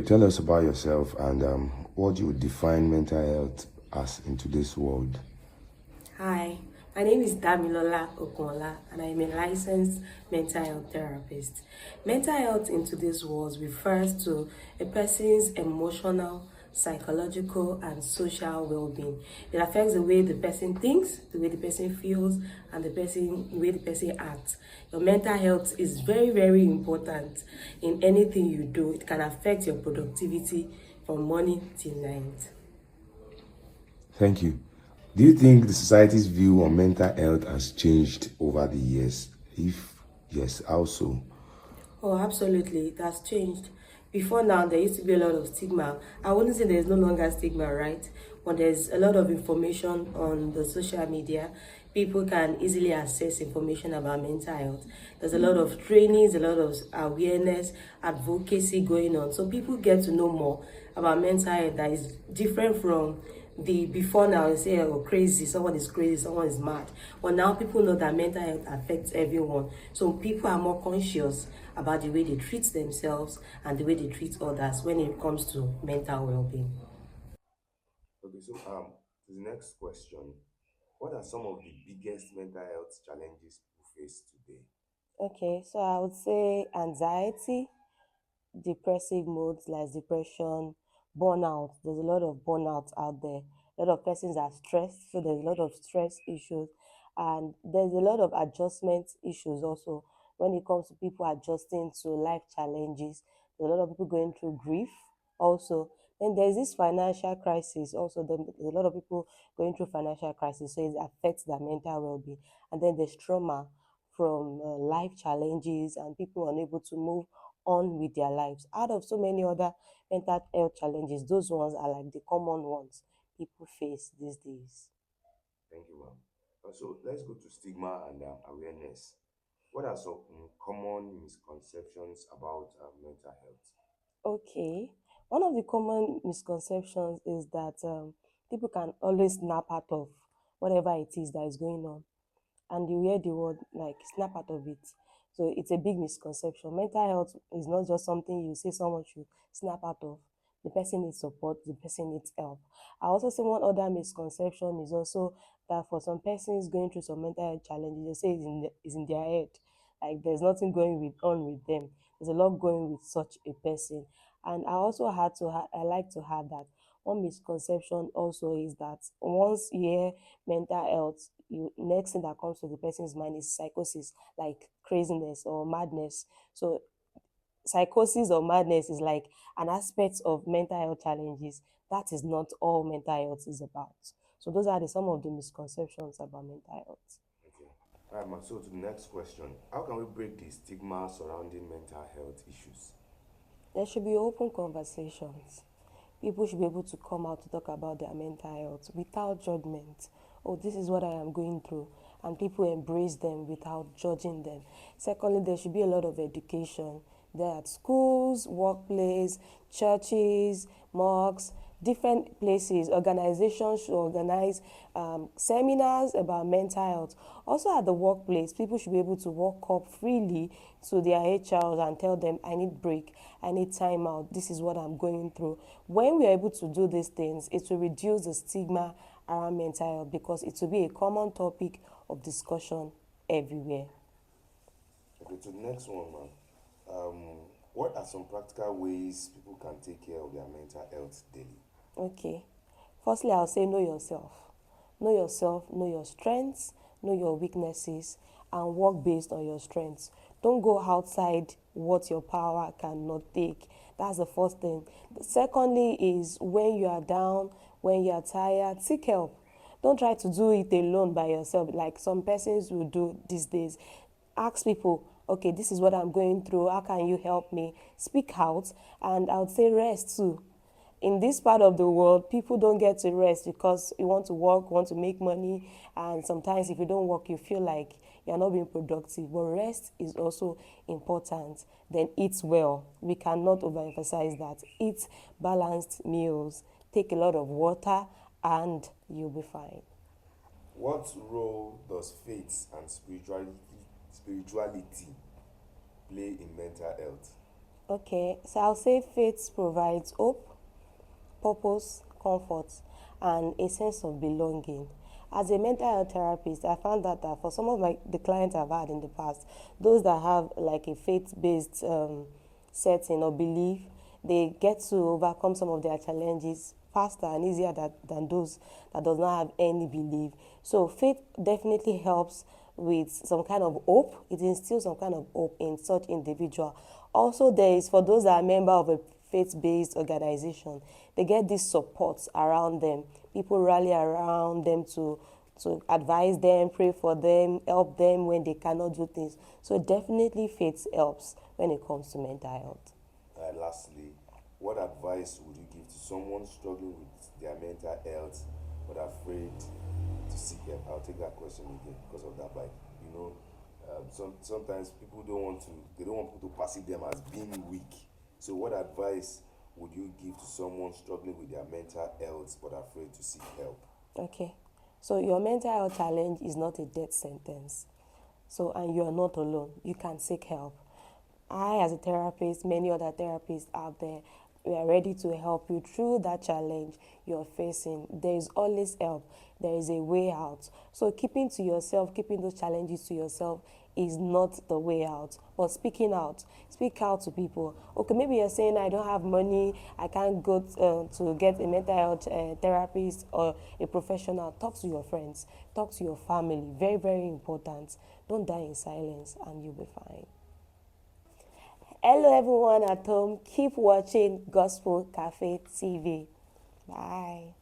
Tell us about yourself and what you would define mental health as in today's world. Hi, my name is Damilola Okunla and I'm a licensed mental health therapist. Mental health in today's world refers to a person's emotional, psychological, and social well-being. It affects the way the person thinks, the way the person feels, and the way the person acts. Your mental health is very, very important in anything you do. It can affect your productivity from morning till night. Thank you. Do you think the society's view on mental health has changed over the years? If yes, how so? Oh, absolutely. It has changed. Before now, there used to be a lot of stigma. I wouldn't say there's no longer stigma, right? But there's a lot of information on the social media. People can easily access information about mental health. There's a lot of trainings, a lot of awareness, advocacy going on. So people get to know more about mental health that is different from the before. Now you say, oh, crazy, someone is mad. But now people know that mental health affects everyone, so people are more conscious about the way they treat themselves and the way they treat others when it comes to mental well-being. Okay, so to the next question, what are some of the biggest mental health challenges people face today? Okay, so I would say anxiety, depressive moods like depression, burnout. There's a lot of burnout out there. A lot of persons are stressed, so there's a lot of stress issues, and there's a lot of adjustment issues also when it comes to people adjusting to life challenges. There's a lot of people going through grief also. Then there's this financial crisis also. Then there's a lot of people going through financial crisis, so it affects their mental well-being. And then there's trauma from life challenges and people unable to move on with their lives. Out of so many other mental health challenges, those ones are like the common ones people face these days. Thank you, ma'am. So let's go to stigma and awareness. What are some common misconceptions about mental health? Okay, one of the common misconceptions is that people can always snap out of whatever it is that is going on, and you hear the word like snap out of it. So it's a big misconception. Mental health is not just something you say someone should snap out of. The person needs support, the person needs help. I also say one other misconception is also that for some persons going through some mental health challenges, they say it's in their head. Like there's nothing going on with them. There's a lot going with such a person. And I also I like to add that one misconception also is that once you hear mental health, you next thing that comes to the person's mind is psychosis, like craziness or madness. So psychosis or madness is like an aspect of mental health challenges. That is not all mental health is about. So those are some of the misconceptions about mental health. Okay. All right, ma'am. So to the next question, how can we break the stigma surrounding mental health issues? There should be open conversations. People should be able to come out to talk about their mental health without judgment. Oh, this is what I am going through. And people embrace them without judging them. Secondly, there should be a lot of education. There at schools, workplace, churches, mosques, different places, organizations should organize seminars about mental health. Also at the workplace, people should be able to walk up freely to their HRs and tell them, I need break, I need time out, this is what I'm going through. When we are able to do these things, it will reduce the stigma around mental health because it will be a common topic of discussion everywhere. Okay, to the next one, ma'am. What are some practical ways people can take care of their mental health daily? Okay. Firstly, I'll say know yourself. Know yourself, know your strengths, know your weaknesses, and work based on your strengths. Don't go outside what your power cannot take. That's the first thing. Secondly, is when you are down, when you are tired, seek help. Don't try to do it alone by yourself like some persons will do these days. Ask people, okay, this is what I'm going through, how can you help me? Speak out, and I would say rest too. In this part of the world, people don't get to rest because you want to work, want to make money, and sometimes if you don't work, you feel like you're not being productive. But rest is also important. Then eat well. We cannot overemphasize that. Eat balanced meals, take a lot of water, and you'll be fine. What role does faith and spirituality play in mental health? Okay, so I'll say faith provides hope, purpose, comfort, and a sense of belonging. As a mental health therapist, I found that for some of the clients I've had in the past, those that have like a faith-based setting or belief, they get to overcome some of their challenges faster and easier than those that does not have any belief. So faith definitely helps with some kind of hope. It instills some kind of hope in such individual. Also, there is for those that are member of a faith-based organization, they get this support around them. People rally around them to advise them, pray for them, help them when they cannot do things. So definitely faith helps when it comes to mental health. Lastly, what advice would you give to someone struggling with their mental health but afraid to seek help? I'll take that question again because of that bike. You know, sometimes people don't want to, they don't want people to perceive them as being weak. So, what advice would you give to someone struggling with their mental health but afraid to seek help? Okay. So your mental health challenge is not a death sentence. So, and you are not alone. You can seek help. I, as a therapist, many other therapists out there, we are ready to help you through that challenge you're facing. There is always help. There is a way out. So keeping to yourself, keeping those challenges to yourself is not the way out. But speaking out, speak out to people. Okay, maybe you're saying I don't have money, I can't go to get a mental health therapist or a professional. Talk to your friends, talk to your family. Very, very important. Don't die in silence, and you'll be fine. Hello, everyone at home. Keep watching Gospel Cafe TV. Bye.